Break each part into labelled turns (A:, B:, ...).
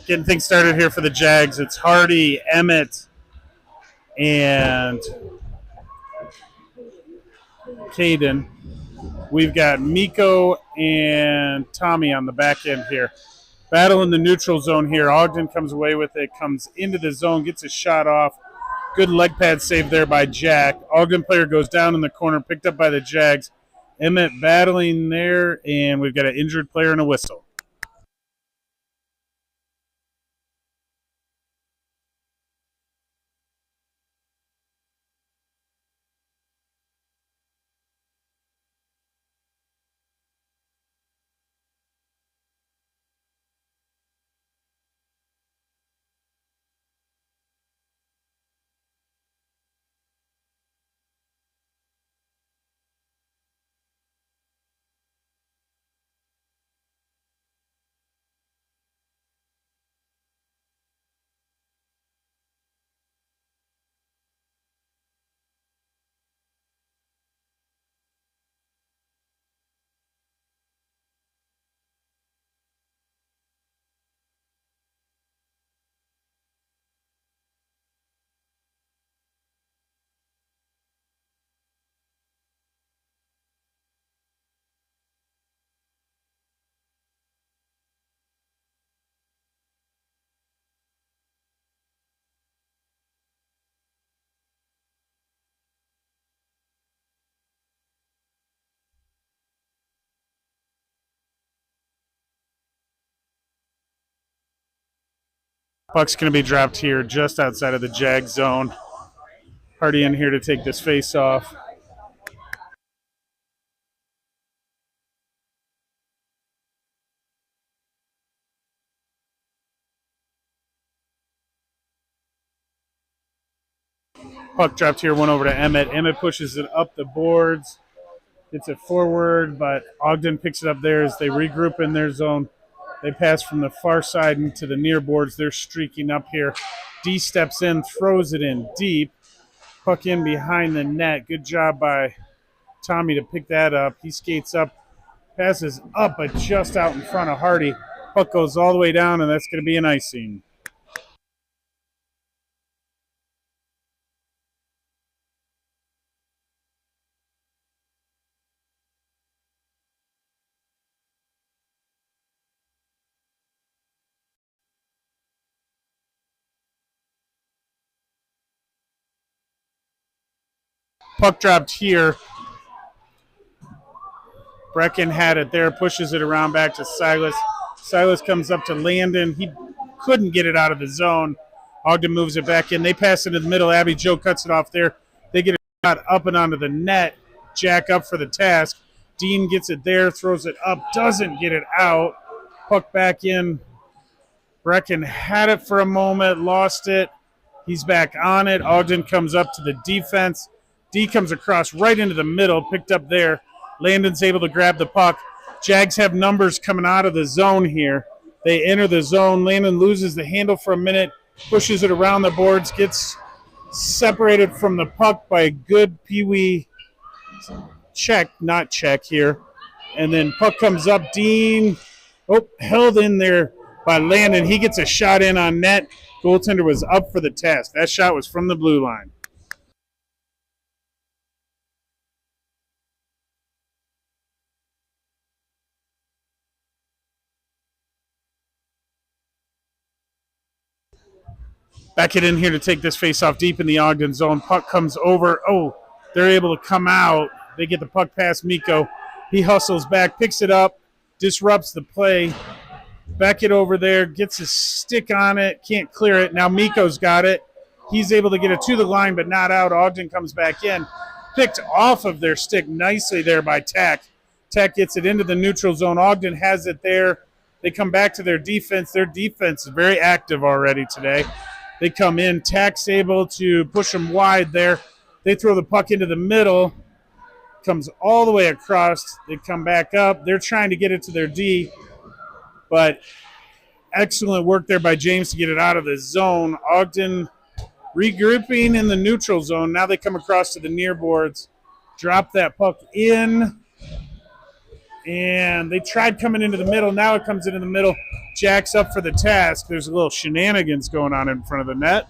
A: Getting things started here for the Jags. It's Hardy, Emmett, and Caden. We've got Miko and Tommy on the back end here. Battle in the neutral zone here. Ogden comes away with it, comes into the zone, gets a shot off. Good leg pad save there by Jack. Ogden player goes down in the corner, picked up by the Jags. Emmett battling there, and we've got an injured player and a whistle. Puck's going to be dropped here just outside of the Jag zone. Hardy in here to take this face off. Puck dropped here, one over to Emmett. Emmett pushes it up the boards, gets it forward, but Ogden picks it up there as they regroup in their zone. They pass from the far side into the near boards. They're streaking up here. D steps in, throws it in deep. Puck in behind the net. Good job by Tommy to pick that up. He skates up, passes up, but just out in front of Hardy. Puck goes all the way down, and that's going to be an icing. Puck dropped here. Brecken had it there, pushes it around back to Silas. Silas comes up to Landon. He couldn't get it out of the zone. Ogden moves it back in. They pass it in the middle. Abby Joe cuts it off there. They get a shot up and onto the net. Jack up for the task. Dean gets it there, throws it up, doesn't get it out. Puck back in. Brecken had it for a moment, lost it. He's back on it. Ogden comes up to the defense. D comes across right into the middle, picked up there. Landon's able to grab the puck. Jags have numbers coming out of the zone here. They enter the zone. Landon loses the handle for a minute, pushes it around the boards, gets separated from the puck by a good peewee check, not check here. And then puck comes up. Dean, held in there by Landon. He gets a shot in on net. Goaltender was up for the task. That shot was from the blue line. Back it in here to take this face off deep in the Ogden zone. Puck comes over. Oh, they're able to come out. They get the puck past Miko. He hustles back, picks it up, disrupts the play. Back it over there, gets his stick on it, can't clear it. Now Miko's got it. He's able to get it to the line, but not out. Ogden comes back in. Picked off of their stick nicely there by Tack. Tack gets it into the neutral zone. Ogden has it there. They come back to their defense. Their defense is very active already today. They come in. Tack's able to push them wide there. They throw the puck into the middle. Comes all the way across. They come back up. They're trying to get it to their D. But excellent work there by James to get it out of the zone. Ogden regrouping in the neutral zone. Now they come across to the near boards. Drop that puck in. And they tried coming into the middle. Now it comes into the middle. Jack's up for the task. There's a little shenanigans going on in front of the net.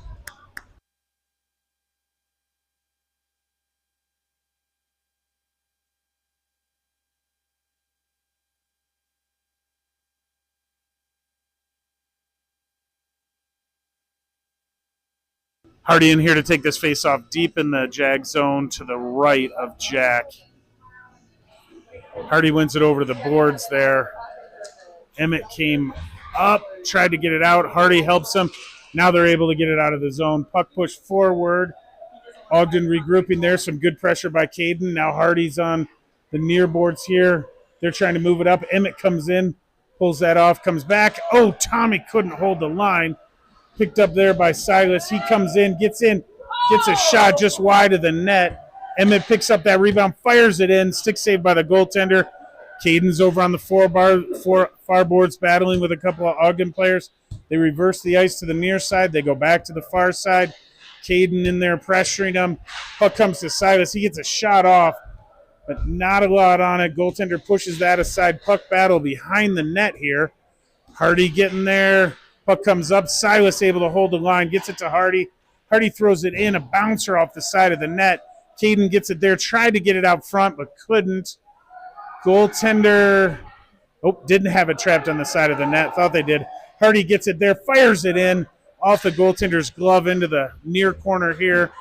A: Hardy in here to take this face off deep in the Jag zone to the right of Jack. Hardy wins it over to the boards there. Emmett came up, tried to get it out. Hardy helps him. Now they're able to get it out of the zone. Puck pushed forward. Ogden regrouping there. Some good pressure by Caden. Now Hardy's on the near boards here. They're trying to move it up. Emmett comes in, pulls that off, comes back. Oh, Tommy couldn't hold the line. Picked up there by Silas. He comes in, gets a shot just wide of the net. Emmett picks up that rebound, fires it in. Stick saved by the goaltender. Caden's over on the far boards battling with a couple of Ogden players. They reverse the ice to the near side. They go back to the far side. Caden in there pressuring them. Puck comes to Silas. He gets a shot off, but not a lot on it. Goaltender pushes that aside. Puck battle behind the net here. Hardy getting there. Puck comes up. Silas able to hold the line. Gets it to Hardy. Hardy throws it in. A bouncer off the side of the net. Caden gets it there. Tried to get it out front, but couldn't. Goaltender didn't have it trapped on the side of the net. Thought they did. Hardy gets it there. Fires it in. Off the goaltender's glove into the near corner here.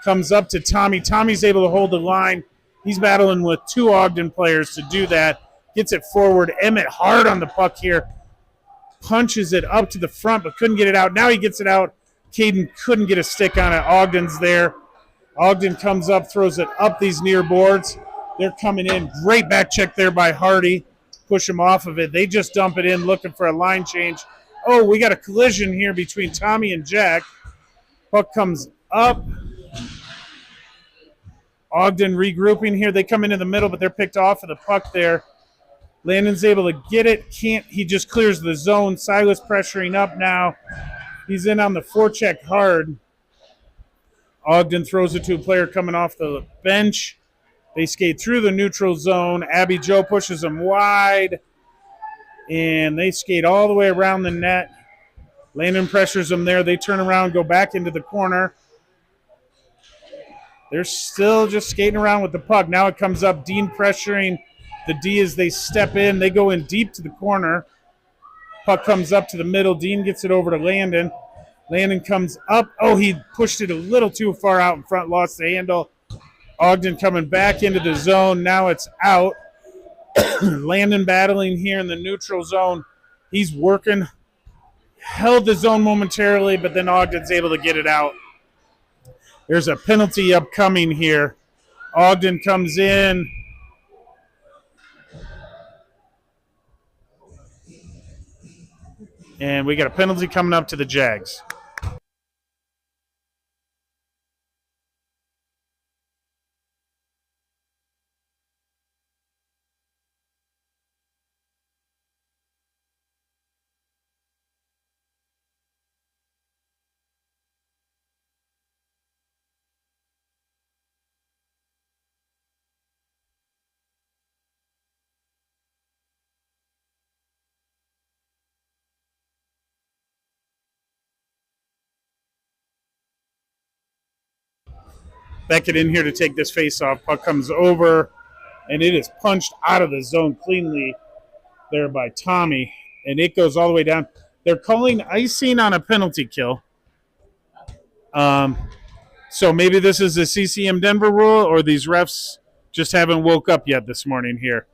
A: Comes up to Tommy. Tommy's able to hold the line. He's battling with two Ogden players to do that. Gets it forward. Emmett hard on the puck here. Punches it up to the front, but couldn't get it out. Now he gets it out. Caden couldn't get a stick on it. Ogden's there. Ogden comes up, throws it up these near boards. They're coming in. Great back check there by Hardy. Push him off of it. They just dump it in, looking for a line change. Oh, we got a collision here between Tommy and Jack. Puck comes up. Ogden regrouping here. They come into the middle, but they're picked off of the puck there. Landon's able to get it. Can't. He just clears the zone. Silas pressuring up now. He's in on the forecheck hard. Ogden throws it to a player coming off the bench. They skate through the neutral zone. Abby Joe pushes them wide. And they skate all the way around the net. Landon pressures them there. They turn around, go back into the corner. They're still just skating around with the puck. Now it comes up. Dean pressuring the D as they step in. They go in deep to the corner. Puck comes up to the middle. Dean gets it over to Landon. Landon comes up. Oh, he pushed it a little too far out in front, lost the handle. Ogden coming back into the zone. Now it's out. Landon battling here in the neutral zone. He's working. Held the zone momentarily, but then Ogden's able to get it out. There's a penalty upcoming here. Ogden comes in. And we got a penalty coming up to the Jags. Beckett in here to take this face off. Puck comes over, and it is punched out of the zone cleanly there by Tommy, and it goes all the way down. They're calling icing on a penalty kill. So maybe this is a CCM Denver rule, or these refs just haven't woke up yet this morning here.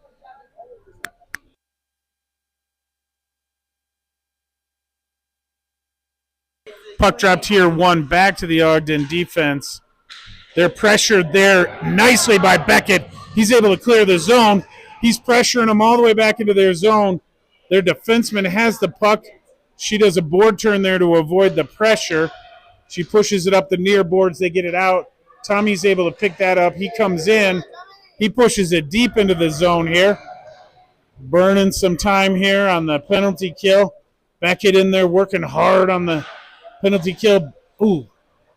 A: Puck drop tier 1 back to the Ogden defense. They're pressured there nicely by Beckett. He's able to clear the zone. He's pressuring them all the way back into their zone. Their defenseman has the puck. She does a board turn there to avoid the pressure. She pushes it up the near boards. They get it out. Tommy's able to pick that up. He comes in. He pushes it deep into the zone here. Burning some time here on the penalty kill. Beckett in there working hard on the penalty kill. Ooh.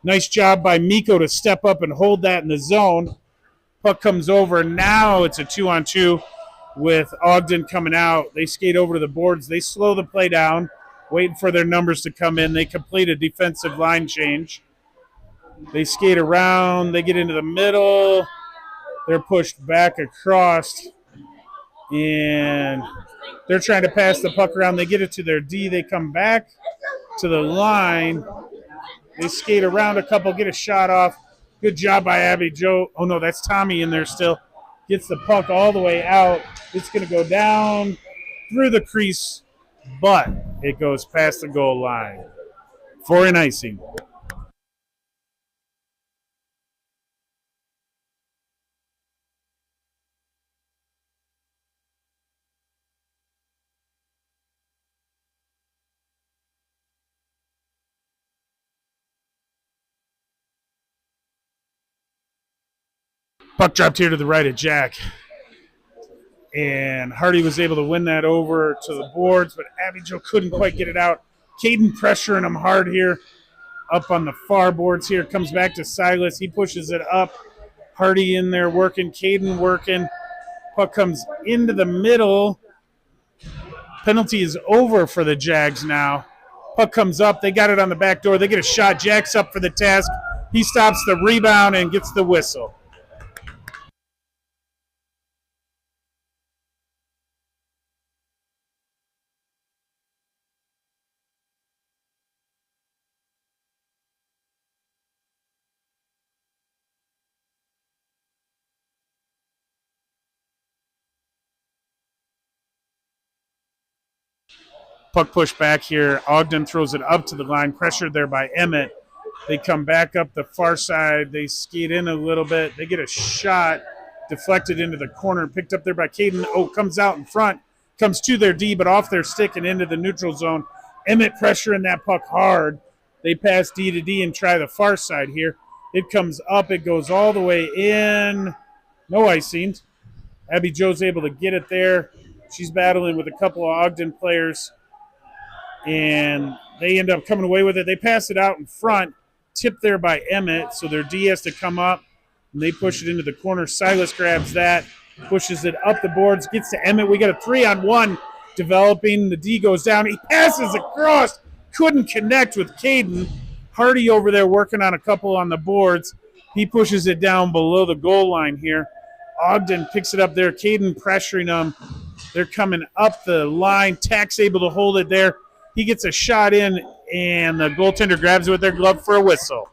A: Nice job by Miko to step up and hold that in the zone. Puck comes over. Now it's a 2-on-2 with Ogden coming out. They skate over to the boards. They slow the play down, waiting for their numbers to come in. They complete a defensive line change. They skate around. They get into the middle. They're pushed back across, and they're trying to pass the puck around. They get it to their D. They come back to the line. They skate around a couple, get a shot off. Good job by Abby Joe. Oh, no, that's Tommy in there still. Gets the puck all the way out. It's going to go down through the crease, but it goes past the goal line for an icing. Puck dropped here to the right of Jack. And Hardy was able to win that over to the boards, but Abby Joe couldn't quite get it out. Caden pressuring him hard here up on the far boards here. Comes back to Silas. He pushes it up. Hardy in there working. Caden working. Puck comes into the middle. Penalty is over for the Jags now. Puck comes up. They got it on the back door. They get a shot. Jack's up for the task. He stops the rebound and gets the whistle. Puck pushed back here. Ogden throws it up to the line. Pressured there by Emmett. They come back up the far side. They skate in a little bit. They get a shot deflected into the corner. Picked up there by Caden. Oh, comes out in front. Comes to their D, but off their stick and into the neutral zone. Emmett pressuring that puck hard. They pass D to D and try the far side here. It comes up. It goes all the way in. No icing. Abby Joe's able to get it there. She's battling with a couple of Ogden players. And they end up coming away with it. They pass it out in front, tipped there by Emmett, so their D has to come up, and they push it into the corner. Silas grabs that, pushes it up the boards, gets to Emmett. We got a 3-on-1 developing. The D goes down. He passes across, couldn't connect with Caden. Hardy over there working on a couple on the boards. He pushes it down below the goal line here. Ogden picks it up there. Caden pressuring them. They're coming up the line. Tack's able to hold it there. He gets a shot in, and the goaltender grabs it with their glove for a whistle.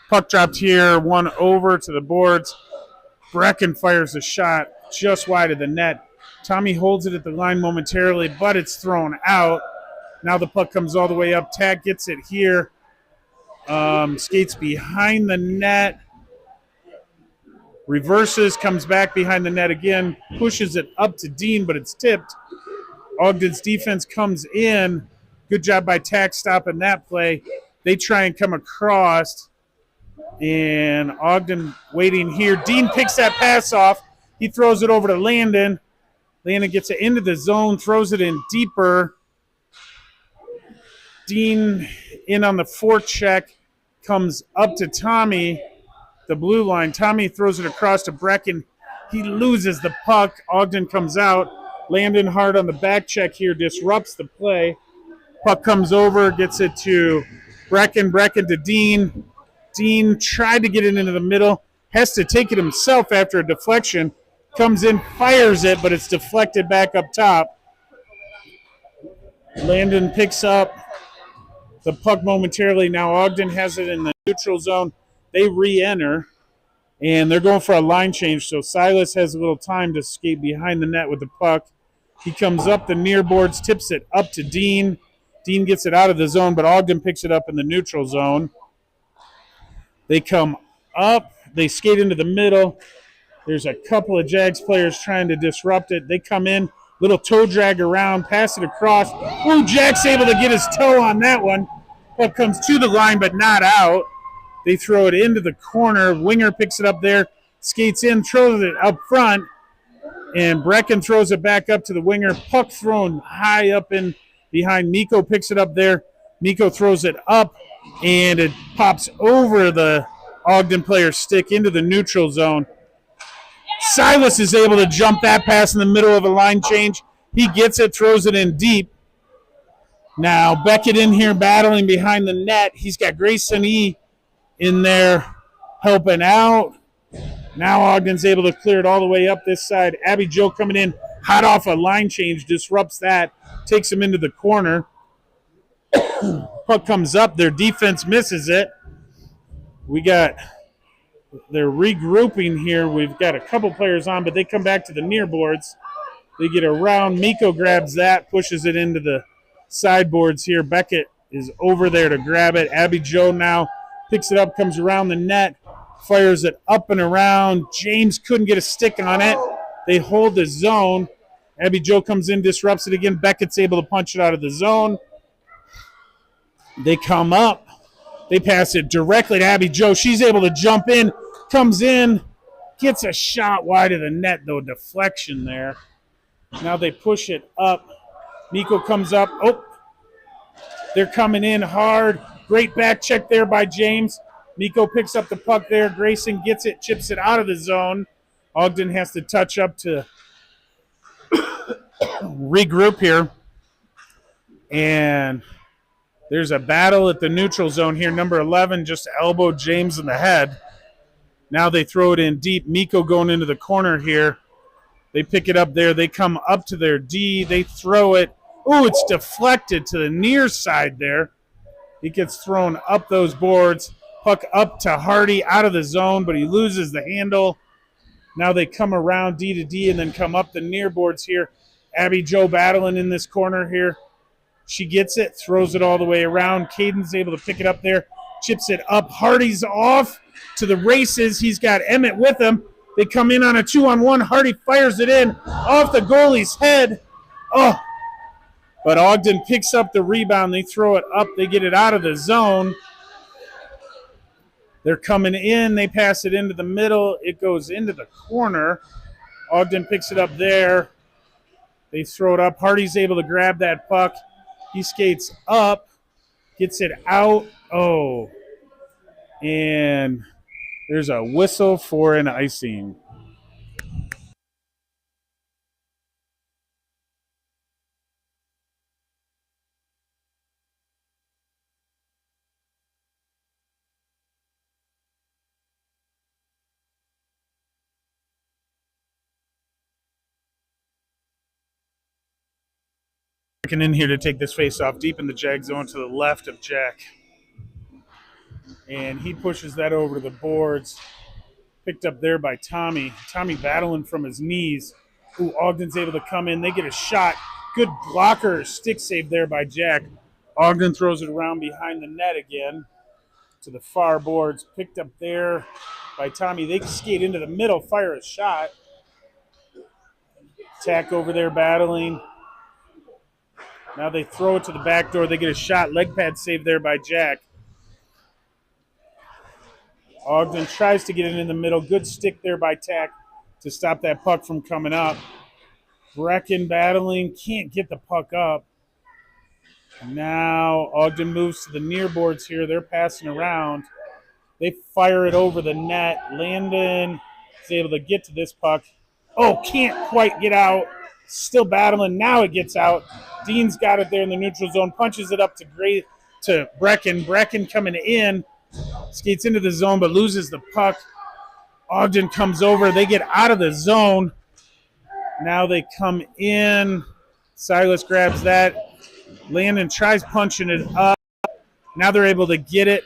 A: Puck dropped here, one over to the boards. Brecken fires a shot just wide of the net. Tommy holds it at the line momentarily, but it's thrown out. Now the puck comes all the way up. Tack gets it here. Skates behind the net. Reverses, comes back behind the net again. Pushes it up to Dean, but it's tipped. Ogden's defense comes in. Good job by Tack stopping that play. They try and come across. And Ogden waiting here. Dean picks that pass off. He throws it over to Landon. Landon gets it into the zone, throws it in deeper. Dean in on the forecheck, comes up to Tommy, the blue line. Tommy throws it across to Brecken. He loses the puck. Ogden comes out. Landon hard on the back check here, disrupts the play. Puck comes over, gets it to Brecken. Brecken to Dean. Dean tried to get it into the middle. Has to take it himself after a deflection. Comes in, fires it, but it's deflected back up top. Landon picks up the puck momentarily. Now Ogden has it in the neutral zone. They re-enter, and they're going for a line change, so Silas has a little time to skate behind the net with the puck. He comes up the near boards, tips it up to Dean. Dean gets it out of the zone, but Ogden picks it up in the neutral zone. They come up. They skate into the middle. There's a couple of Jags players trying to disrupt it. They come in, little toe drag around, pass it across. Ooh, Jack's able to get his toe on that one. Puck comes to the line, but not out. They throw it into the corner. Winger picks it up there. skates in, throws it up front, and Brecken throws it back up to the winger. Puck thrown high up in behind. Miko picks it up there. Miko throws it up, and it pops over the Ogden player's stick into the neutral zone. Silas is able to jump that pass in the middle of a line change. He gets it, throws it in deep. Now Beckett in here battling behind the net. He's got Grayson E. in there helping out. Now Ogden's able to clear it all the way up this side. Abby Joe coming in hot off a line change, disrupts that, takes him into the corner. Puck comes up. Their defense misses it. They're regrouping here. We've got a couple players on, but they come back to the near boards. They get around. Miko grabs that, pushes it into the sideboards here. Beckett is over there to grab it. Abby Joe now picks it up, comes around the net, fires it up and around. James couldn't get a stick on it. They hold the zone. Abby Joe comes in, disrupts it again. Beckett's able to punch it out of the zone. They come up. They pass it directly to Abby Joe. She's able to jump in, comes in, gets a shot wide of the net, though. Deflection there. Now they push it up. Miko comes up. Oh, they're coming in hard. Great back check there by James. Miko picks up the puck there. Grayson gets it, chips it out of the zone. Ogden has to touch up to regroup here. And there's a battle at the neutral zone here. Number 11 just elbowed James in the head. Now they throw it in deep. Miko going into the corner here. They pick it up there. They come up to their D. They throw it. Oh, it's deflected to the near side there. It gets thrown up those boards. Puck up to Hardy out of the zone, but he loses the handle. Now they come around D to D and then come up the near boards here. Abby Joe battling in this corner here. She gets it, throws it all the way around. Caden's able to pick it up there, chips it up. Hardy's off to the races. He's got Emmett with him. They come in on a 2-on-1. Hardy fires it in off the goalie's head. Oh, but Ogden picks up the rebound. They throw it up. They get it out of the zone. They're coming in. They pass it into the middle. It goes into the corner. Ogden picks it up there. They throw it up. Hardy's able to grab that puck. He skates up, gets it out. Oh, and there's a whistle for an icing. In here to take this face off deep in the Jag zone to the left of Jack. And he pushes that over to the boards. Picked up there by Tommy. Tommy battling from his knees. Ooh, Ogden's able to come in. They get a shot. Good blocker. Stick save there by Jack. Ogden throws it around behind the net again to the far boards. Picked up there by Tommy. They skate into the middle, fire a shot. Tack over there battling. Now they throw it to the back door. They get a shot. Leg pad save there by Jack. Ogden tries to get it in the middle. Good stick there by Tack to stop that puck from coming up. Brecken battling. Can't get the puck up. Now Ogden moves to the near boards here. They're passing around. They fire it over the net. Landon is able to get to this puck. Oh, can't quite get out. Still battling. Now it gets out. Dean's got it there in the neutral zone. Punches it up to Brecken. Brecken coming in. Skates into the zone but loses the puck. Ogden comes over. They get out of the zone. Now they come in. Silas grabs that. Landon tries punching it up. Now they're able to get it.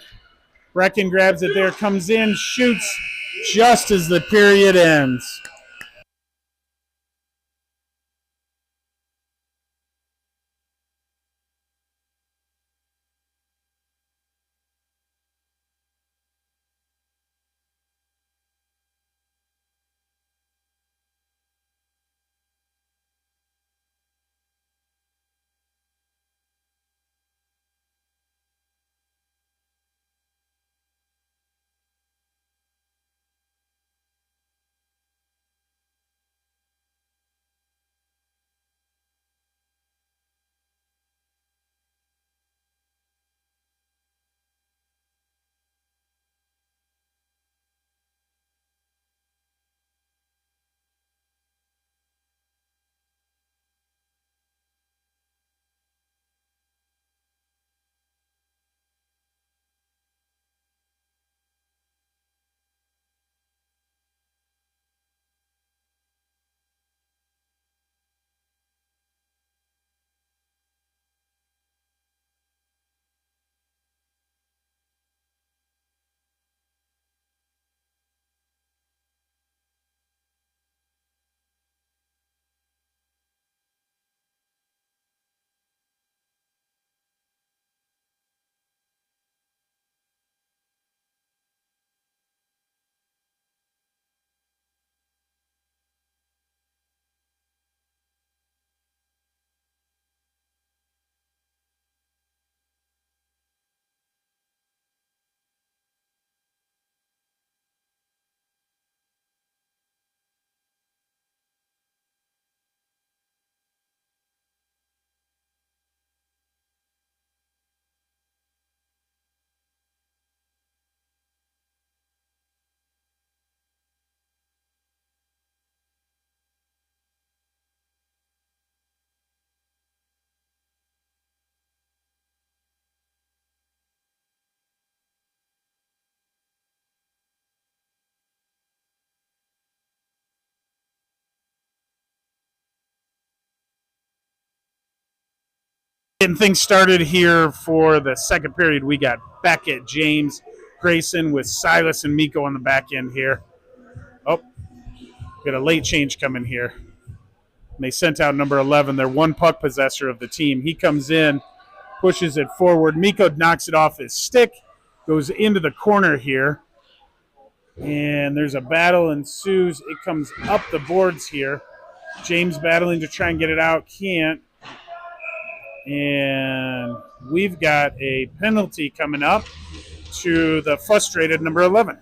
A: Brecken grabs it there. Comes in. Shoots just as the period ends. Getting things started here for the second period. We got Beckett, James, Grayson with Silas and Miko on the back end here. Oh, got a late change coming here. And they sent out number 11, their one puck possessor of the team. He comes in, pushes it forward. Miko knocks it off his stick, goes into the corner here. And there's a battle ensues. It comes up the boards here. James battling to try and get it out. Can't. And we've got a penalty coming up to the frustrated number 11.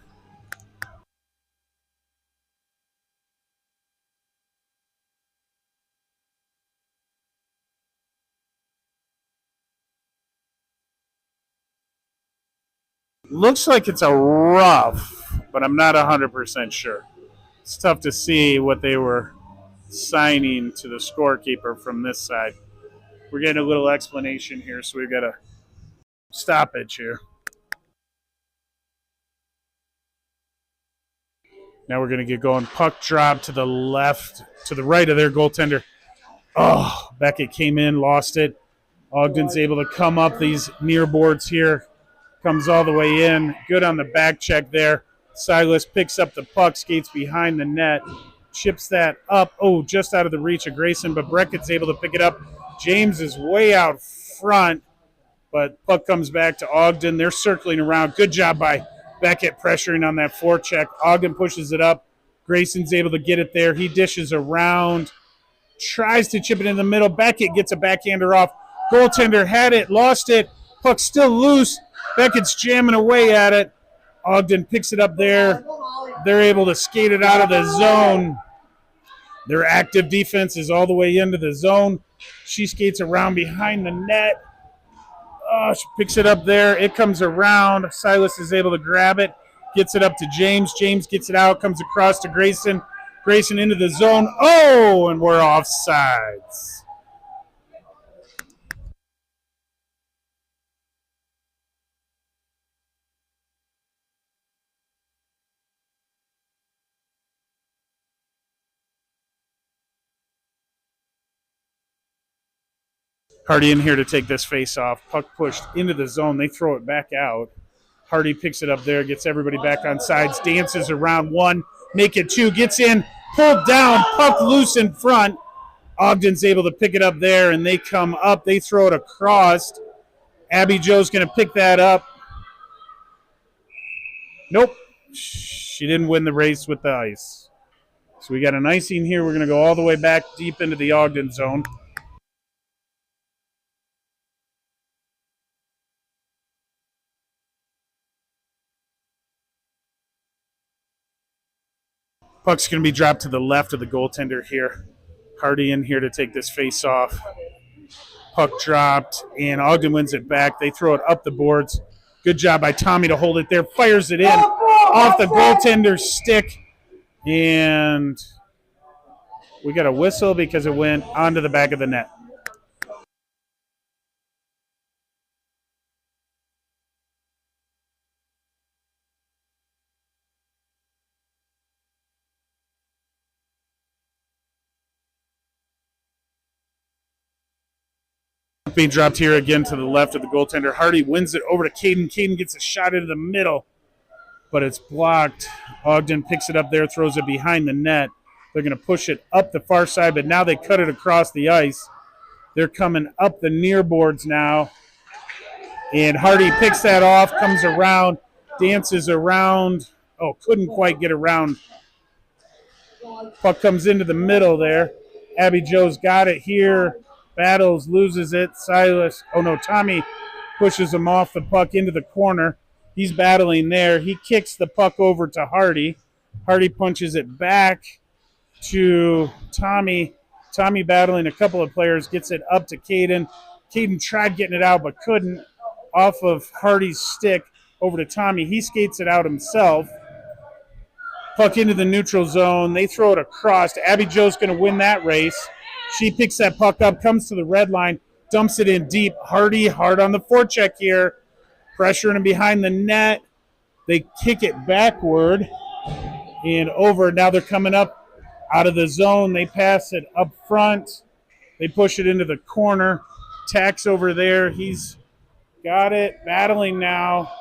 A: Looks like it's a rough, but I'm not 100% sure. It's tough to see what they were signing to the scorekeeper from this side. We're getting a little explanation here, so we've got a stoppage here. Now we're going to get going. Puck drop to the left, to the right of their goaltender. Oh, Beckett came in, lost it. Ogden's able to come up these near boards here. Comes all the way in. Good on the back check there. Silas picks up the puck, skates behind the net, chips that up. Oh, just out of the reach of Grayson, but Beckett's able to pick it up. James is way out front, but puck comes back to Ogden. They're circling around. Good job by Beckett pressuring on that forecheck. Ogden pushes it up. Grayson's able to get it there. He dishes around, tries to chip it in the middle. Beckett gets a backhander off. Goaltender had it, lost it. Puck still loose. Beckett's jamming away at it. Ogden picks it up there. They're able to skate it out of the zone. Their active defense is all the way into the zone. She skates around behind the net. Oh, she picks it up there. It comes around. Silas is able to grab it. Gets it up to James. James gets it out. Comes across to Grayson. Grayson into the zone. Oh, and we're offsides. Hardy in here to take this face off. Puck pushed into the zone. They throw it back out. Hardy picks it up there, gets everybody back on sides, dances around one, make it two, gets in, pulled down, puck loose in front. Ogden's able to pick it up there, and they come up. They throw it across. Abby Joe's going to pick that up. Nope. She didn't win the race with the ice. So we got an icing here. We're going to go all the way back deep into the Ogden zone. Puck's going to be dropped to the left of the goaltender here. Hardy in here to take this face off. Puck dropped, and Ogden wins it back. They throw it up the boards. Good job by Tommy to hold it there. Fires it in off the goaltender's stick. And we got a whistle because it went onto the back of the net. Being dropped here again to the left of the goaltender. Hardy wins it over to Caden. Caden gets a shot into the middle, but it's blocked. Ogden picks it up there, throws it behind the net. They're going to push it up the far side, but now they cut it across the ice. They're coming up the near boards now. And Hardy picks that off, comes around, dances around. Oh, couldn't quite get around. Puck comes into the middle there. Abby Joe's got it here. Battles, loses it. Silas, Tommy pushes him off the puck into the corner. He's battling there. He kicks the puck over to Hardy. Hardy punches it back to Tommy. Tommy battling a couple of players, gets it up to Caden. Caden tried getting it out but couldn't. Off of Hardy's stick over to Tommy. He skates it out himself. Puck into the neutral zone. They throw it across. Abby Joe's going to win that race. She picks that puck up, comes to the red line, dumps it in deep. Hardy hard on the forecheck here. Pressuring him behind the net. They kick it backward and over. Now they're coming up out of the zone. They pass it up front. They push it into the corner. Tax over there. He's got it. Battling now.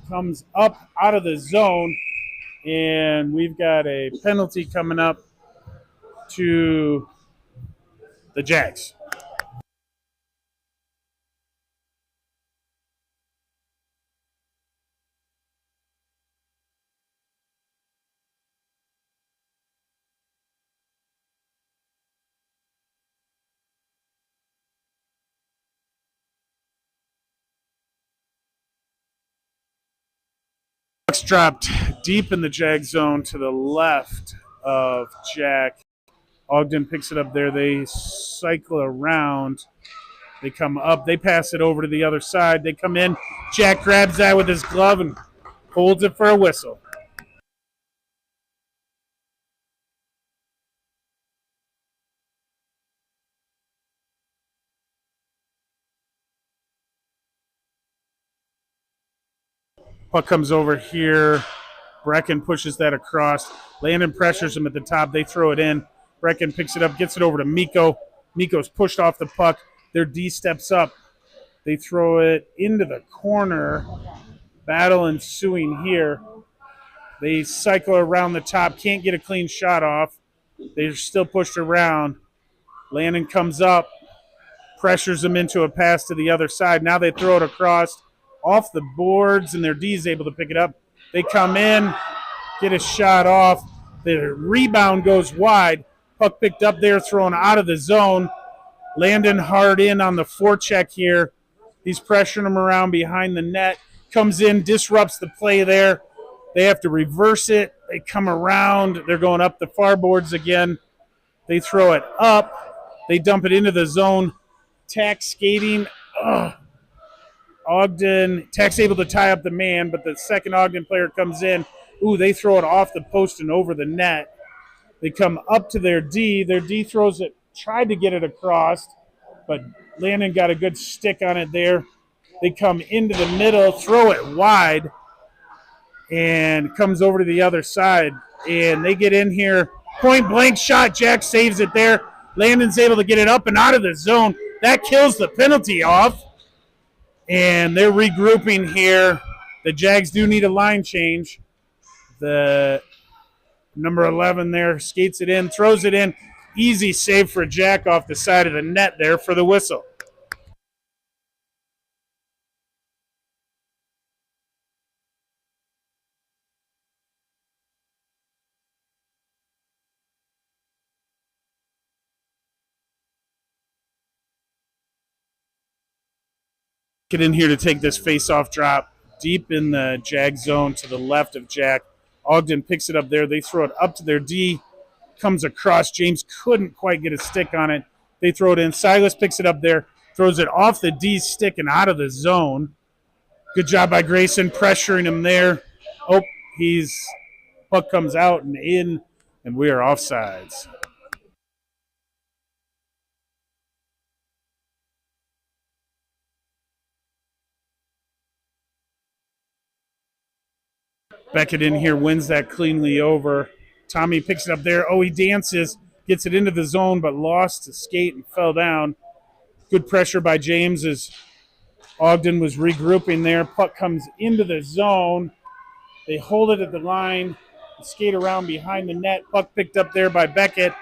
A: Comes up out of the zone. And we've got a penalty coming up to the Jags. Puck's dropped deep in the Jag zone to the left of Jack. Ogden picks it up there. They cycle around. They come up. They pass it over to the other side. They come in. Jack grabs that with his glove and holds it for a whistle. Puck comes over here. Brecken pushes that across. Landon pressures him at the top. They throw it in. Brecken picks it up, gets it over to Miko. Miko's pushed off the puck. Their D steps up. They throw it into the corner. Battle ensuing here. They cycle around the top. Can't get a clean shot off. They're still pushed around. Landon comes up. Pressures them into a pass to the other side. Now they throw it across off the boards, and their D is able to pick it up. They come in, get a shot off. The rebound goes wide. Puck picked up there, thrown out of the zone. Landon hard in on the forecheck here. He's pressuring him around behind the net. Comes in, disrupts the play there. They have to reverse it. They come around. They're going up the far boards again. They throw it up. They dump it into the zone. Tax skating. Ogden, Tax able to tie up the man, but the second Ogden player comes in. Ooh, they throw it off the post and over the net. They come up to their D. Their D throws it, tried to get it across, but Landon got a good stick on it there. They come into the middle, throw it wide, and comes over to the other side. And they get in here. Point blank shot. Jack saves it there. Landon's able to get it up and out of the zone. That kills the penalty off. And they're regrouping here. The Jags do need a line change. The number 11 there skates it in, throws it in. Easy save for Jack off the side of the net there for the whistle. Get in here to take this face-off drop deep in the Jag zone to the left of Jack. Ogden picks it up there. They throw it up to their D. Comes across. James couldn't quite get a stick on it. They throw it in. Silas picks it up there. Throws it off the D stick and out of the zone. Good job by Grayson pressuring him there. Oh, puck comes out and in, and we are offsides. Beckett in here wins that cleanly over. Tommy picks it up there. Oh, he dances, gets it into the zone, but lost to skate and fell down. Good pressure by James as Ogden was regrouping there. Puck comes into the zone. They hold it at the line, skate around behind the net. Puck picked up there by Beckett.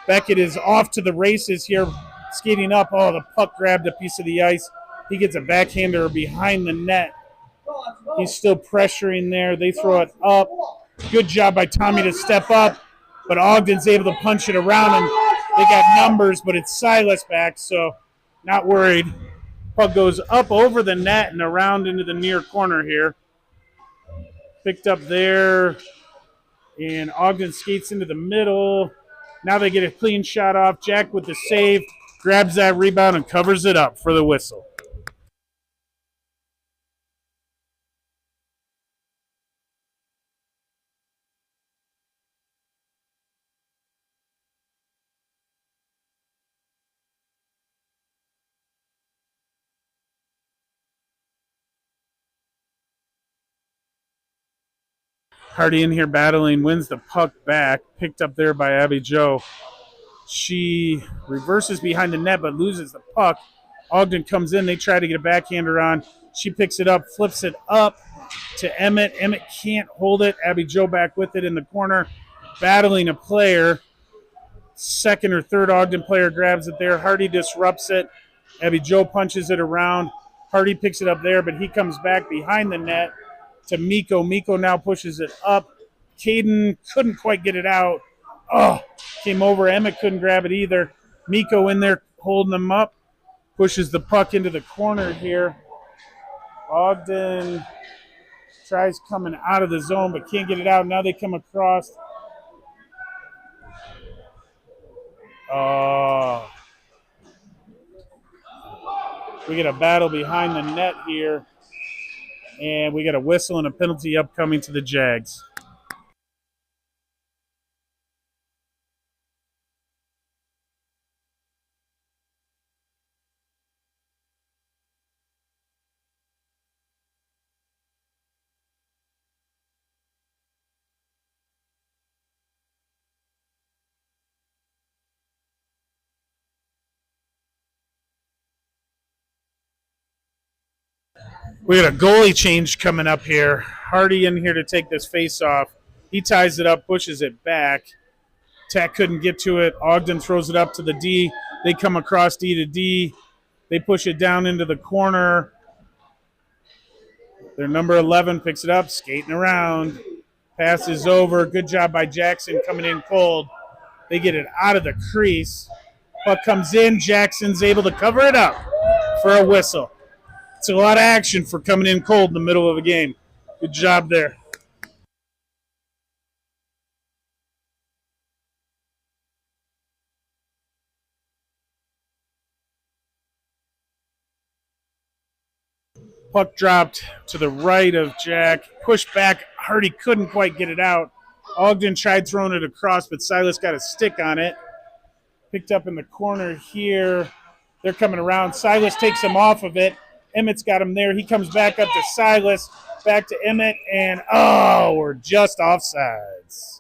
A: Beckett is off to the races here, skating up. Oh, the puck grabbed a piece of the ice. He gets a backhander behind the net. He's still pressuring there. They throw it up. Good job by Tommy to step up, but Ogden's able to punch it around, and they got numbers, but it's Silas back, so not worried. Puck goes up over the net and around into the near corner here. Picked up there, and Ogden skates into the middle. Now they get a clean shot off. Jack with the save, grabs that rebound and covers it up for the whistle. Hardy in here battling, wins the puck back, picked up there by Abby Joe. She reverses behind the net but loses the puck. Ogden comes in. They try to get a backhander on. She picks it up, flips it up to Emmett. Emmett can't hold it. Abby Jo back with it in the corner, battling a player. Second or third Ogden player grabs it there. Hardy disrupts it. Abby Jo punches it around. Hardy picks it up there, but he comes back behind the net to Miko. Miko now pushes it up. Caden couldn't quite get it out. Oh, came over. Emmett couldn't grab it either. Miko in there holding them up. Pushes the puck into the corner here. Ogden tries coming out of the zone but can't get it out. Now they come across. We get a battle behind the net here. And we got a whistle and a penalty upcoming to the Jags. We got a goalie change coming up here. Hardy in here to take this face off. He ties it up, pushes it back. Tech couldn't get to it. Ogden throws it up to the D. They come across D to D. They push it down into the corner. Their number 11 picks it up, skating around. Pass is over. Good job by Jackson coming in cold. They get it out of the crease. Puck comes in. Jackson's able to cover it up for a whistle. It's a lot of action for coming in cold in the middle of a game. Good job there. Puck dropped to the right of Jack. Pushed back. Hardy couldn't quite get it out. Ogden tried throwing it across, but Silas got a stick on it. Picked up in the corner here. They're coming around. Silas takes him off of it. Emmett's got him there. He comes back up to Silas, back to Emmett, and we're just offsides.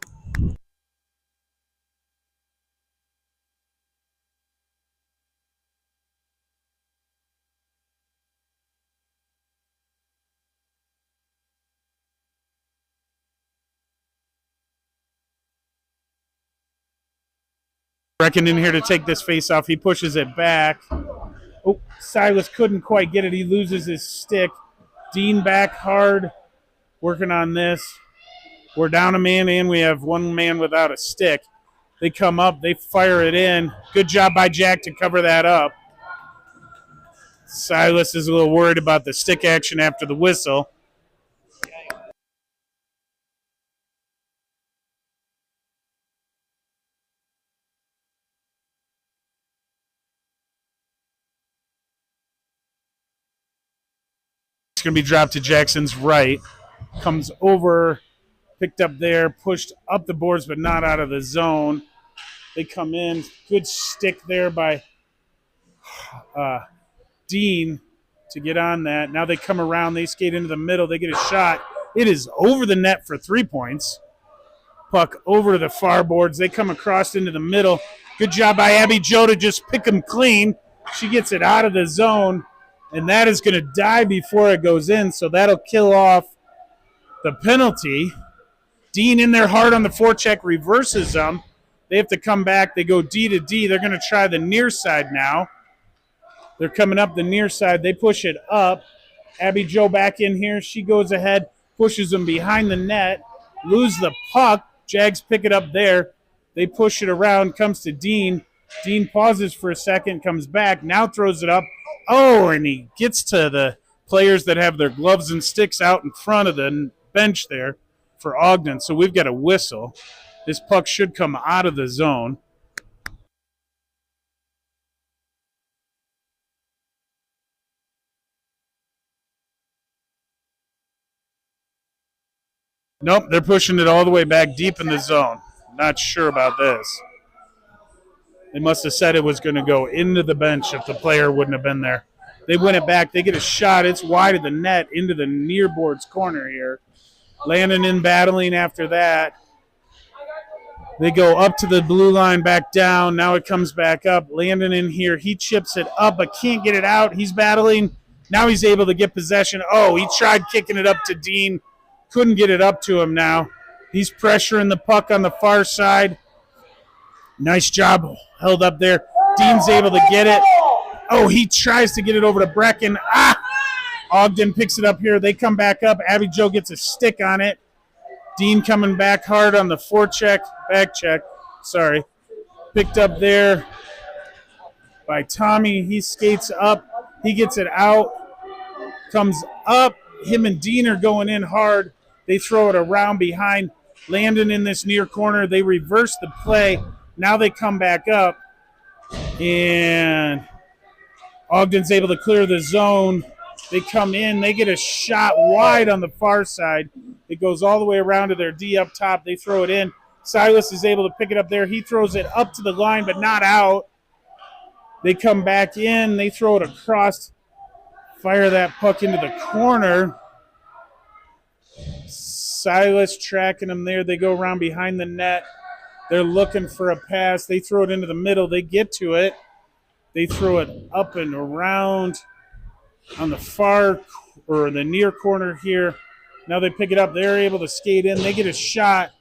A: Brecken in here to take this face off. He pushes it back. Oh, Silas couldn't quite get it. He loses his stick. Dean back hard, working on this. We're down a man and we have one man without a stick. They come up, they fire it in. Good job by Jack to cover that up. Silas is a little worried about the stick action after the whistle. It's going to be dropped to Jackson's right. Comes over, picked up there, pushed up the boards but not out of the zone. They come in. Good stick there by Dean to get on that. Now they come around. They skate into the middle. They get a shot. It is over the net for 3 points. Puck over to the far boards. They come across into the middle. Good job by Abby Jo to just pick them clean. She gets it out of the zone, and that is going to die before it goes in, so that'll kill off the penalty. Dean in there hard on the forecheck, reverses them. They have to come back. They go D to D. They're going to try the near side now. They're coming up the near side. They push it up. Abby Jo back in here. She goes ahead, pushes them behind the net, lose the puck. Jags pick it up there. They push it around, comes to Dean. Dean pauses for a second, comes back, now throws it up. Oh, and he gets to the players that have their gloves and sticks out in front of the bench there for Ogden. So we've got a whistle. This puck should come out of the zone. Nope, they're pushing it all the way back deep in the zone. Not sure about this. They must have said it was going to go into the bench if the player wouldn't have been there. They win it back. They get a shot. It's wide of the net into the near boards corner here. Landon in battling after that. They go up to the blue line, back down. Now it comes back up. Landon in here. He chips it up, but can't get it out. He's battling. Now he's able to get possession. Oh, he tried kicking it up to Dean. Couldn't get it up to him now. He's pressuring the puck on the far side. Nice job held up there. Dean's able to get it. Oh, he tries to get it over to Brecken. Ogden picks it up here. They come back up. Abby Jo gets a stick on it. Dean coming back hard on the back check. Sorry. Picked up there by Tommy. He skates up. He gets it out. Comes up. Him and Dean are going in hard. They throw it around behind. Landon in this near corner. They reverse the play. Now they come back up. And Ogden's able to clear the zone. They come in. They get a shot wide on the far side. It goes all the way around to their D up top. They throw it in. Silas is able to pick it up there. He throws it up to the line, but not out. They come back in. They throw it across. Fire that puck into the corner. Silas tracking them there. They go around behind the net. They're looking for a pass. They throw it into the middle. They get to it. They throw it up and around on the far or the near corner here. Now they pick it up. They're able to skate in. They get a shot.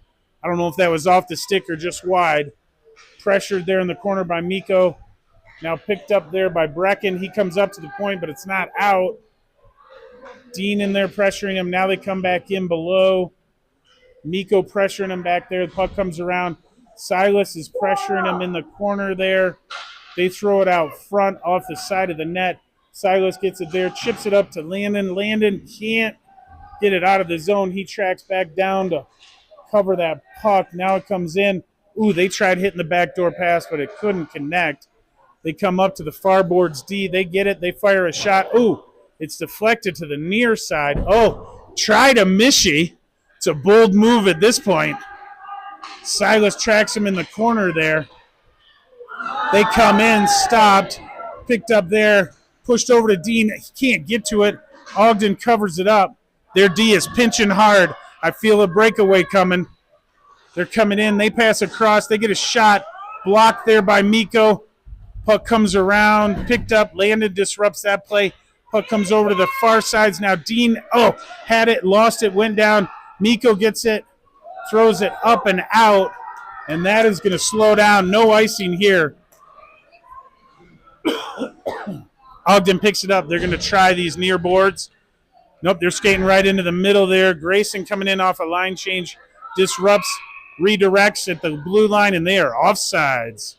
A: I don't know if that was off the stick or just wide. Pressured there in the corner by Mikko. Now picked up there by Brecken. He comes up to the point, but it's not out. Dean in there pressuring him. Now they come back in below. Mikko pressuring him back there. The puck comes around. Silas is pressuring him in the corner there. They throw it out front off the side of the net. Silas gets it there, chips it up to Landon. Landon can't get it out of the zone. He tracks back down to cover that puck. Now it comes in. Ooh, they tried hitting the backdoor pass, but it couldn't connect. They come up to the far boards D. They get it. They fire a shot. Ooh, it's deflected to the near side. Oh, try to Mishy. It's a bold move at this point. Silas tracks him in the corner there. They come in, stopped, picked up there, pushed over to Dean. He can't get to it. Ogden covers it up. Their D is pinching hard. I feel a breakaway coming. They're coming in. They pass across. They get a shot. Blocked there by Mikko. Puck comes around. Picked up. Landon disrupts that play. Puck comes over to the far sides. Now Dean, had it, lost it, went down. Mikko gets it, throws it up and out, and that is going to slow down. No icing here. Ogden picks it up. They're going to try these near boards. Nope, they're skating right into the middle there. Grayson coming in off a line change, disrupts, redirects at the blue line, and they are offsides.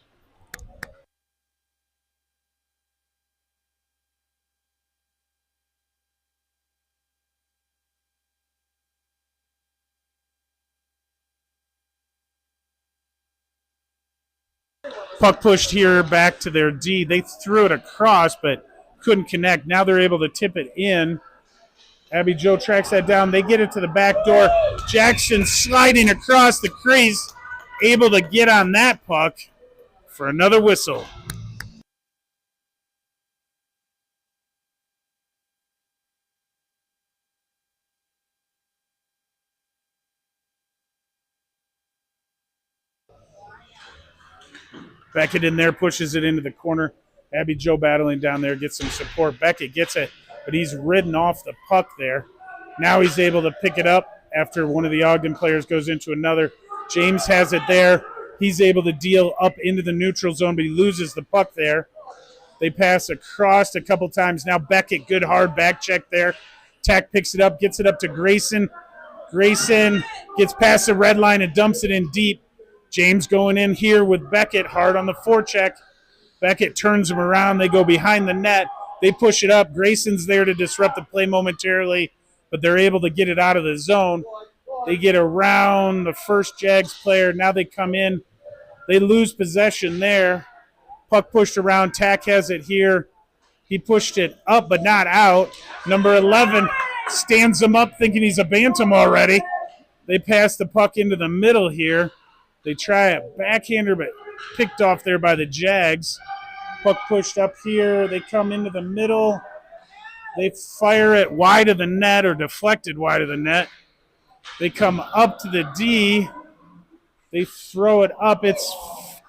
A: Puck pushed here back to their D. They threw it across, but couldn't connect. Now they're able to tip it in. Abby Jo tracks that down. They get it to the back door. Jackson sliding across the crease, able to get on that puck for another whistle. Beckett in there, pushes it into the corner. Abby Jo battling down there, gets some support. Beckett gets it, but he's ridden off the puck there. Now he's able to pick it up after one of the Ogden players goes into another. James has it there. He's able to deal up into the neutral zone, but he loses the puck there. They pass across a couple times. Now Beckett, good hard back check there. Tack picks it up, gets it up to Grayson. Grayson gets past the red line and dumps it in deep. James going in here with Beckett hard on the forecheck. Beckett turns him around. They go behind the net. They push it up. Grayson's there to disrupt the play momentarily, but they're able to get it out of the zone. They get around the first Jags player. Now they come in. They lose possession there. Puck pushed around. Tack has it here. He pushed it up but not out. Number 11 stands him up thinking he's a bantam already. They pass the puck into the middle here. They try a backhander, but picked off there by the Jags. Puck pushed up here. They come into the middle. They fire it wide of the net or deflected wide of the net. They come up to the D. They throw it up. It's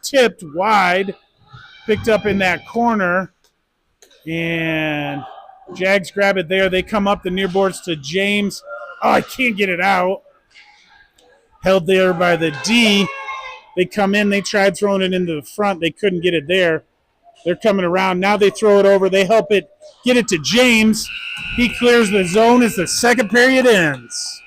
A: tipped wide, picked up in that corner, and Jags grab it there. They come up the near boards to James. Oh, I can't get it out. Held there by the D. They come in. They tried throwing it into the front. They couldn't get it there. They're coming around. Now they throw it over. They help it, get it to James. He clears the zone as the second period ends.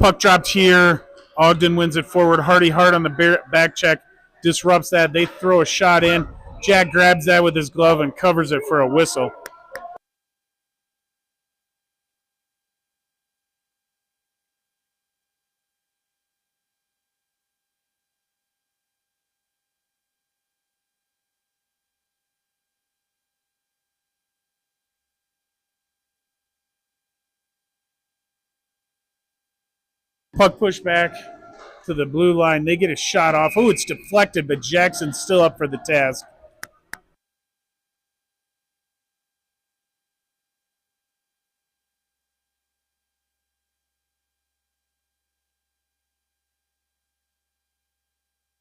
A: Puck dropped here. Ogden wins it forward. Hardy hard on the back check. Disrupts that. They throw a shot in. Jack grabs that with his glove and covers it for a whistle. Puck pushed back to the blue line. They get a shot off. Oh, it's deflected, but Jackson's still up for the task.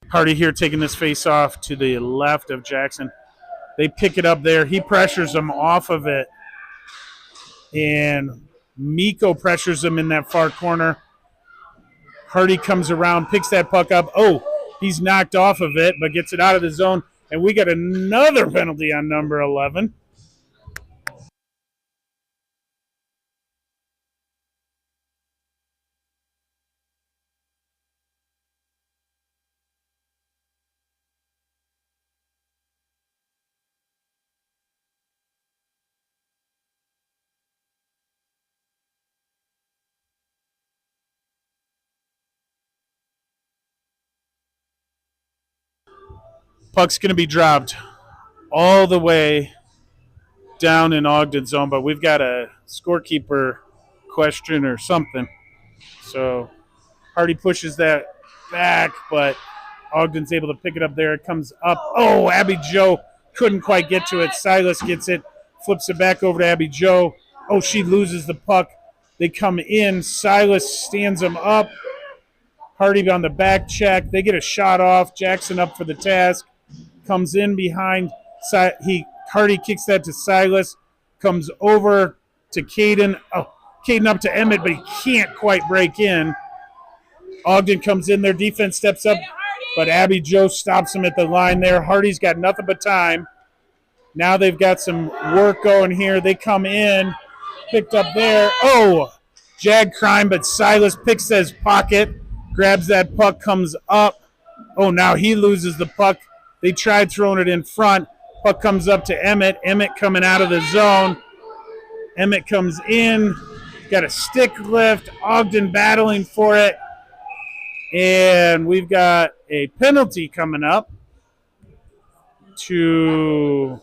A: Hardy here taking this face off to the left of Jackson. They pick it up there. He pressures them off of it. And Miko pressures him in that far corner. Hardy comes around, picks that puck up. Oh, he's knocked off of it, but gets it out of the zone. And we got another penalty on number 11. Puck's going to be dropped all the way down in Ogden zone, but we've got a scorekeeper question or something. So Hardy pushes that back, but Ogden's able to pick it up there. It comes up. Oh, Abby Joe couldn't quite get to it. Silas gets it, flips it back over to Abby Joe. Oh, she loses the puck. They come in. Silas stands him up. Hardy on the back check. They get a shot off. Jackson up for the task. Comes in behind. Hardy kicks that to Silas. Comes over to Caden. Oh, Caden up to Emmett, but he can't quite break in. Ogden comes in. Their defense steps up, but Abby Joe stops him at the line there. Hardy's got nothing but time. Now they've got some work going here. They come in. Picked up there. Oh, Jag crime, but Silas picks his pocket. Grabs that puck, comes up. Oh, now he loses the puck. They tried throwing it in front. Puck comes up to Emmett. Emmett coming out of the zone. Emmett comes in. Got a stick lift. Ogden battling for it. And we've got a penalty coming up to,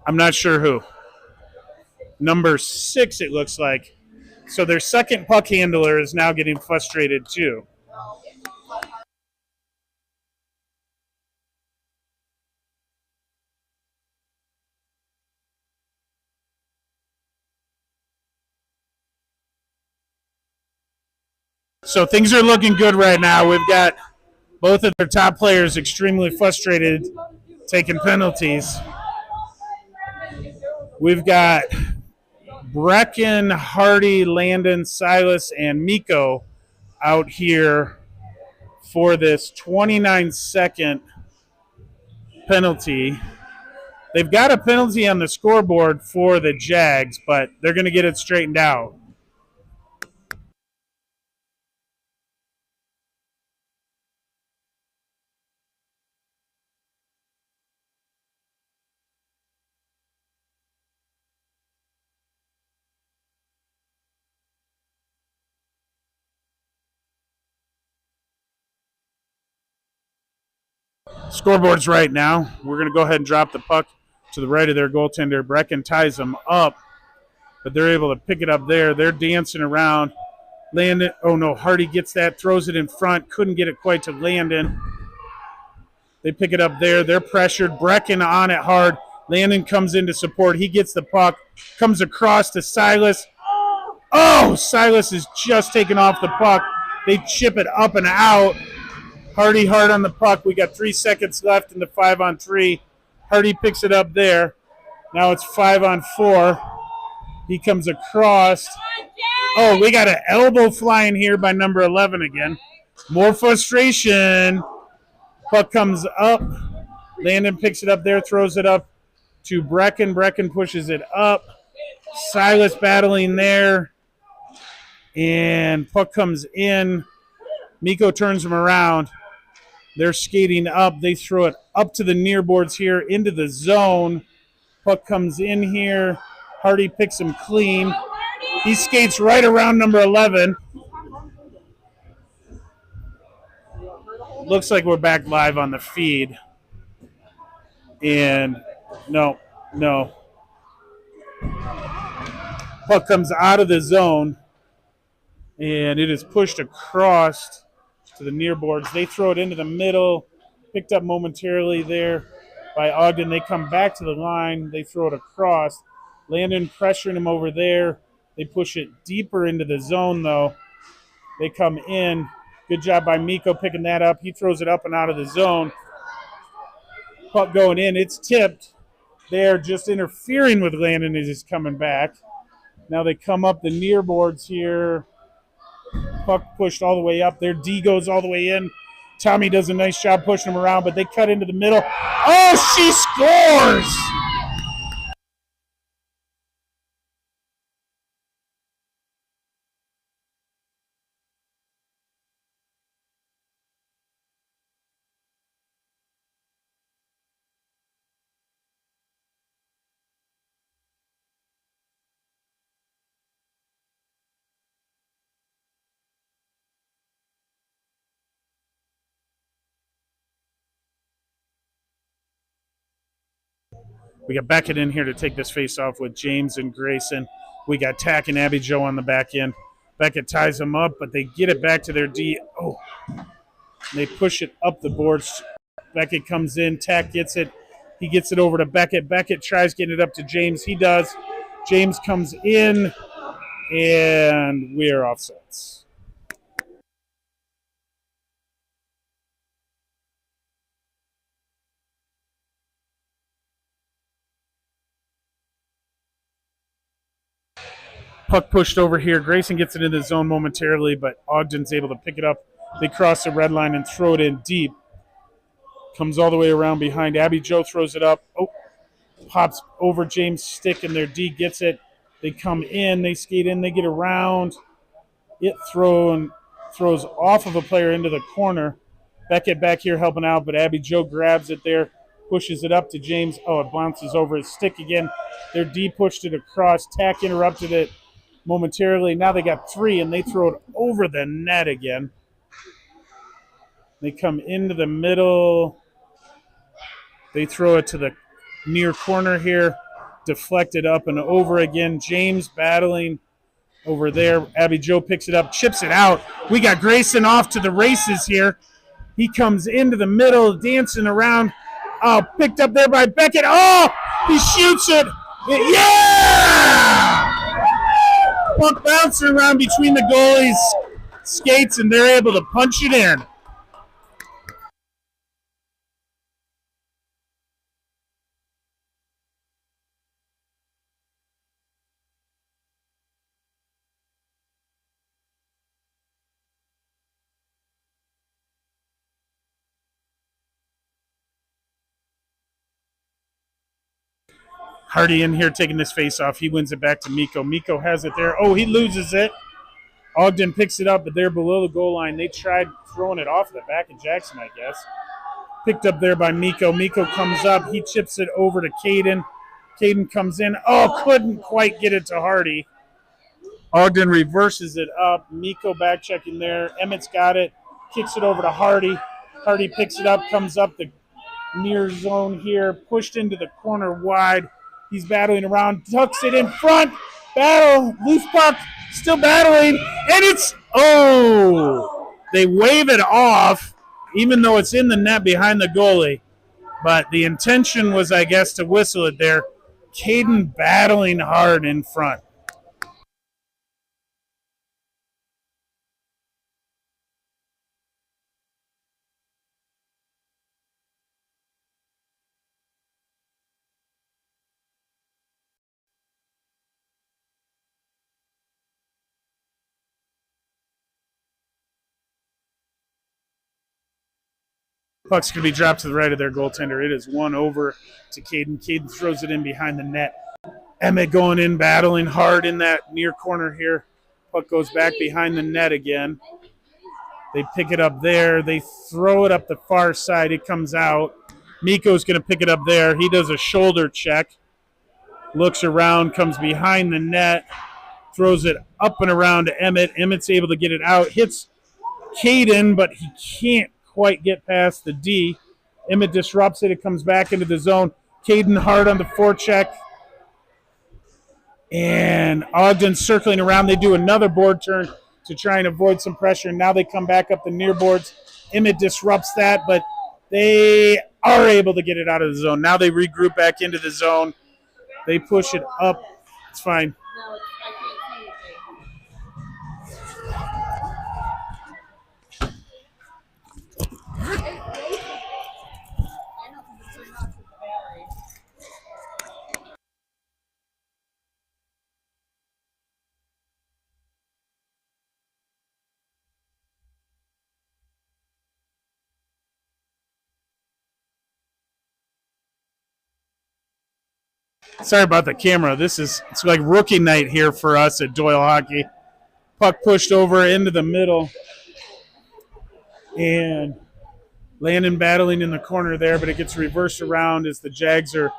A: I'm not sure who. Number 6, it looks like. So their second puck handler is now getting frustrated too. So things are looking good right now. We've got both of their top players extremely frustrated, taking penalties. We've got Brecken, Hardy, Landon, Silas, and Miko out here for this 29-second penalty. They've got a penalty on the scoreboard for the Jags, but they're going to get it straightened out. Scoreboard's right now. We're going to go ahead and drop the puck to the right of their goaltender. Brecken ties them up, but they're able to pick it up there. They're dancing around. Landon, oh no, Hardy gets that, throws it in front. Couldn't get it quite to Landon. They pick it up there. They're pressured. Brecken on it hard. Landon comes in to support. He gets the puck, comes across to Silas. Oh, Silas is just taken off the puck. They chip it up and out. Hardy hard on the puck. We got 3 seconds left in the 5-on-3. Hardy picks it up there. Now it's 5-on-4. He comes across. Oh, we got an elbow flying here by number 11 again. More frustration. Puck comes up. Landon picks it up there, throws it up to Brecken. Brecken pushes it up. Silas battling there. And puck comes in. Miko turns him around. They're skating up. They throw it up to the near boards here into the zone. Puck comes in here. Hardy picks him clean. He skates right around number 11. Looks like we're back live on the feed. And no. Puck comes out of the zone. And it is pushed across to the near boards. They throw it into the middle. Picked up momentarily there by Ogden. They come back to the line. They throw it across. Landon pressuring him over there. They push it deeper into the zone, though. They come in. Good job by Miko picking that up. He throws it up and out of the zone. Puck going in. It's tipped. They're just interfering with Landon as he's coming back. Now they come up the near boards here. Puck pushed all the way up there. D goes all the way in. Tommy does a nice job pushing him around, but they cut into the middle. Oh, she scores! We got Beckett in here to take this face off with James and Grayson. We got Tack and Abby Joe on the back end. Beckett ties them up, but they get it back to their D. Oh, they push it up the boards. Beckett comes in. Tack gets it. He gets it over to Beckett. Beckett tries getting it up to James. He does. James comes in, and we are offsides. Puck pushed over here. Grayson gets it in the zone momentarily, but Ogden's able to pick it up. They cross the red line and throw it in deep. Comes all the way around behind. Abby Joe throws it up. Oh, pops over James' stick, and their D gets it. They come in. They skate in. They get around. It throws off of a player into the corner. Beckett back here helping out, but Abby Joe grabs it there, pushes it up to James. Oh, it bounces over his stick again. Their D pushed it across. Tack interrupted it momentarily. Now they got 3, and they throw it over the net again. They come into the middle. They throw it to the near corner here. Deflected up and over again. James battling over there. Abby Joe picks it up, chips it out. We got Grayson off to the races here. He comes into the middle, dancing around. Oh, picked up there by Beckett. Oh, he shoots it. Yeah! Puck bouncing around between the goalies' skates, and they're able to punch it in. Hardy in here taking this face off. He wins it back to Mikko. Mikko has it there. Oh, he loses it. Ogden picks it up, but they're below the goal line. They tried throwing it off the back of Jackson, I guess. Picked up there by Mikko. Mikko comes up. He chips it over to Caden. Caden comes in. Oh, couldn't quite get it to Hardy. Ogden reverses it up. Mikko back checking there. Emmett's got it. Kicks it over to Hardy. Hardy picks it up, comes up the near zone here. Pushed into the corner wide. He's battling around. Tucks it in front. Battle. Loose puck. Still battling. And it's, oh, they wave it off, even though it's in the net behind the goalie. But the intention was, I guess, to whistle it there. Caden battling hard in front. Puck's going to be dropped to the right of their goaltender. It is one over to Caden. Caden throws it in behind the net. Emmett going in, battling hard in that near corner here. Puck goes back behind the net again. They pick it up there. They throw it up the far side. It comes out. Mikko's going to pick it up there. He does a shoulder check. Looks around, comes behind the net. Throws it up and around to Emmett. Emmett's able to get it out. Hits Caden, but he can't quite get past the D. Emmett disrupts it. It comes back into the zone. Caden hard on the forecheck. And Ogden circling around. They do another board turn to try and avoid some pressure. Now they come back up the near boards. Emmett disrupts that, but they are able to get it out of the zone. Now they regroup back into the zone. They push it up. It's fine. Sorry about the camera. It's like rookie night here for us at Doyle Hockey. Puck pushed over into the middle. And Landon battling in the corner there, but it gets reversed around as the Jags are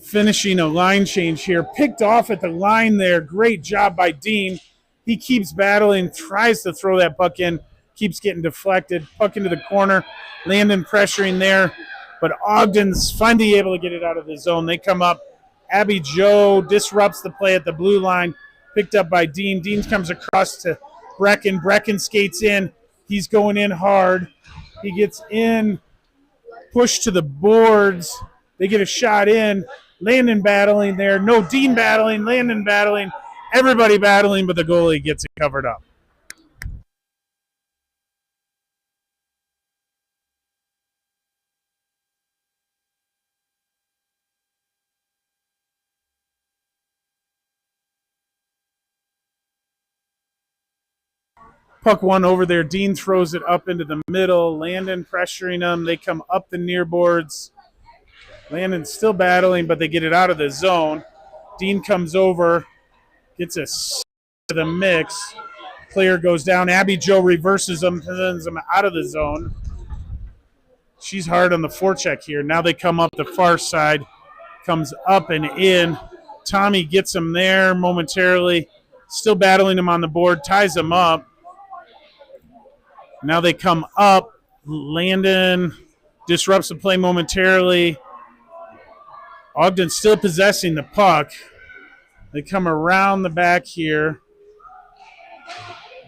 A: finishing a line change here. Picked off at the line there. Great job by Dean. He keeps battling, tries to throw that puck in, keeps getting deflected. Puck into the corner. Landon pressuring there. But Ogden's finally able to get it out of the zone. They come up. Abby Joe disrupts the play at the blue line. Picked up by Dean. Dean comes across to Brecken. Brecken skates in. He's going in hard. He gets in, pushed to the boards. They get a shot in. Landon battling there. No, Dean battling. Landon battling. Everybody battling, but the goalie gets it covered up. Puck one over there. Dean throws it up into the middle. Landon pressuring them. They come up the near boards. Landon's still battling, but they get it out of the zone. Dean comes over, gets a to the mix. Player goes down. Abby Joe reverses them, sends them out of the zone. She's hard on the forecheck here. Now they come up the far side. Comes up and in. Tommy gets him there momentarily. Still battling him on the board. Ties him up. Now they come up. Landon disrupts the play momentarily. Ogden still possessing the puck. They come around the back here.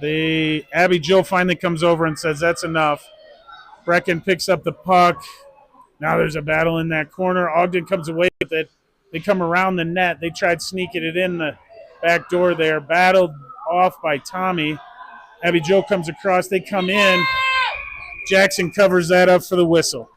A: Abby Joe finally comes over and says that's enough. Brecken picks up the puck. Now there's a battle in that corner. Ogden comes away with it. They come around the net. They tried sneaking it in the back door there. Battled off by Tommy. Abby Joe comes across. They come in. Jackson covers that up for the whistle.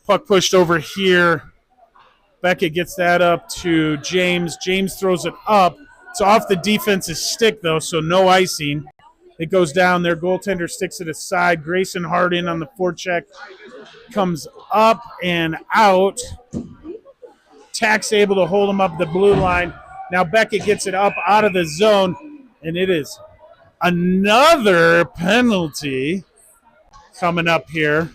A: Puck pushed over here. Beckett gets that up to James. James throws it up. It's off the defense's stick, though, so no icing. It goes down. Their goaltender sticks it aside. Grayson Hardin on the forecheck comes up and out. Tack's able to hold him up the blue line. Now Beckett gets it up out of the zone, and it is another penalty coming up here.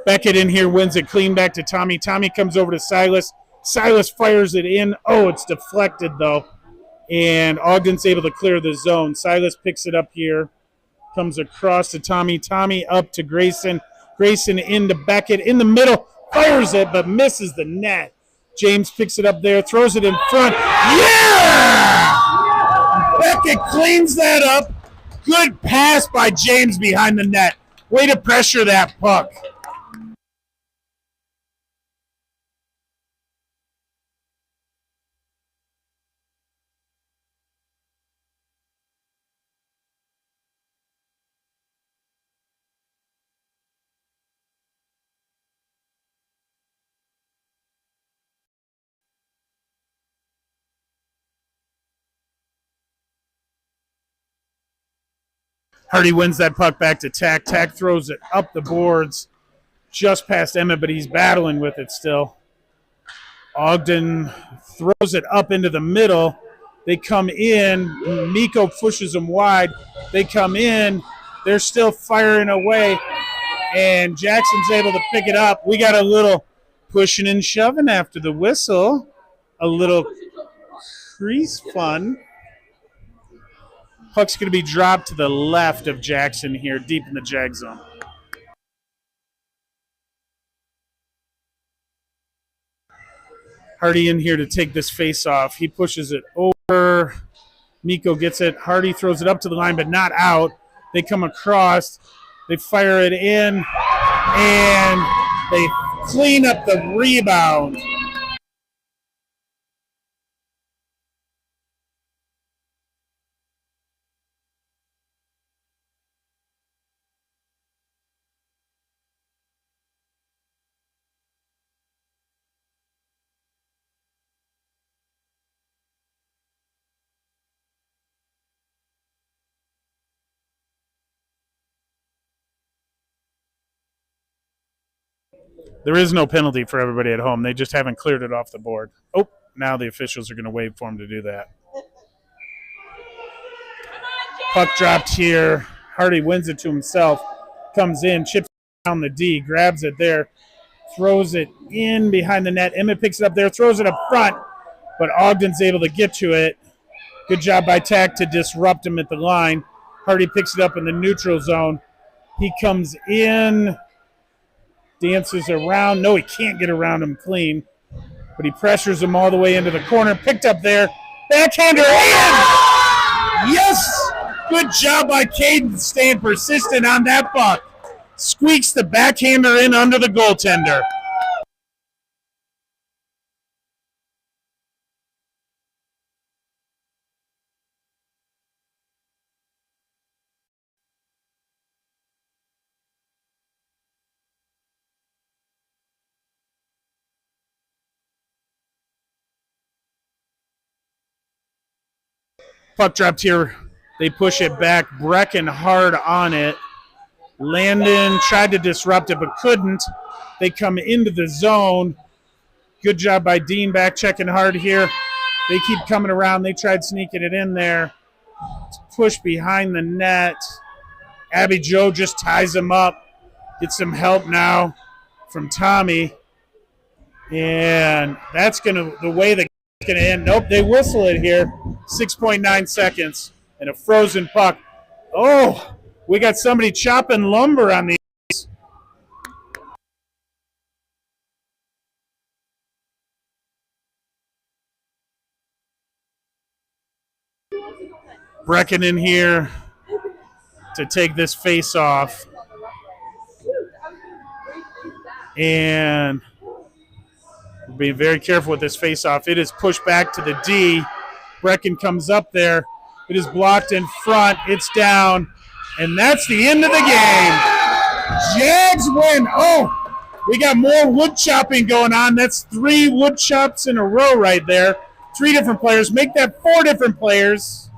A: Beckett in here wins it clean back to Tommy. Tommy comes over to Silas. Silas fires it in. Oh, it's deflected, though. And Ogden's able to clear the zone. Silas picks it up here. Comes across to Tommy. Tommy up to Grayson. Grayson into Beckett. In the middle. Fires it, but misses the net. James picks it up there. Throws it in front. Yeah! Beckett cleans that up. Good pass by James behind the net. Way to pressure that puck. Hardy wins that puck back to Tack. Tack throws it up the boards just past Emmett, but he's battling with it still. Ogden throws it up into the middle. They come in. Miko pushes them wide. They come in. They're still firing away, and Jackson's able to pick it up. We got a little pushing and shoving after the whistle. A little crease fun. Puck's going to be dropped to the left of Jackson here, deep in the Jag zone. Hardy in here to take this face off. He pushes it over. Miko gets it. Hardy throws it up to the line, but not out. They come across. They fire it in, and they clean up the rebound. There is no penalty for everybody at home. They just haven't cleared it off the board. Oh, now the officials are going to wait for him to do that. Puck dropped here. Hardy wins it to himself. Comes in, chips down the D, grabs it there, throws it in behind the net. Emmett picks it up there, throws it up front, but Ogden's able to get to it. Good job by Tack to disrupt him at the line. Hardy picks it up in the neutral zone. He comes in, dances around. No, he can't get around him clean, but he pressures him all the way into the corner. Picked up there. Backhander in! Yes! Good job by Caden staying persistent on that puck. Squeaks the backhander in under the goaltender. Puck dropped here. They push it back. Brecken hard on it. Landon tried to disrupt it but couldn't. They come into the zone. Good job by Dean back checking hard here. They keep coming around. They tried sneaking it in there. Push behind the net. Abby Joe just ties him up. Gets some help now from Tommy. And that's the way the going to end. Nope, they whistle it here. 6.9 seconds and a frozen puck. Oh, we got somebody chopping lumber on the ice. Brecken in here to take this face off. And being very careful with this face-off. It is pushed back to the D. Brecken comes up there. It is blocked in front. It's down. And that's the end of the game. Jags win. Oh, we got more wood chopping going on. That's 3 wood chops in a row right there. 3 different players. Make that 4 different players.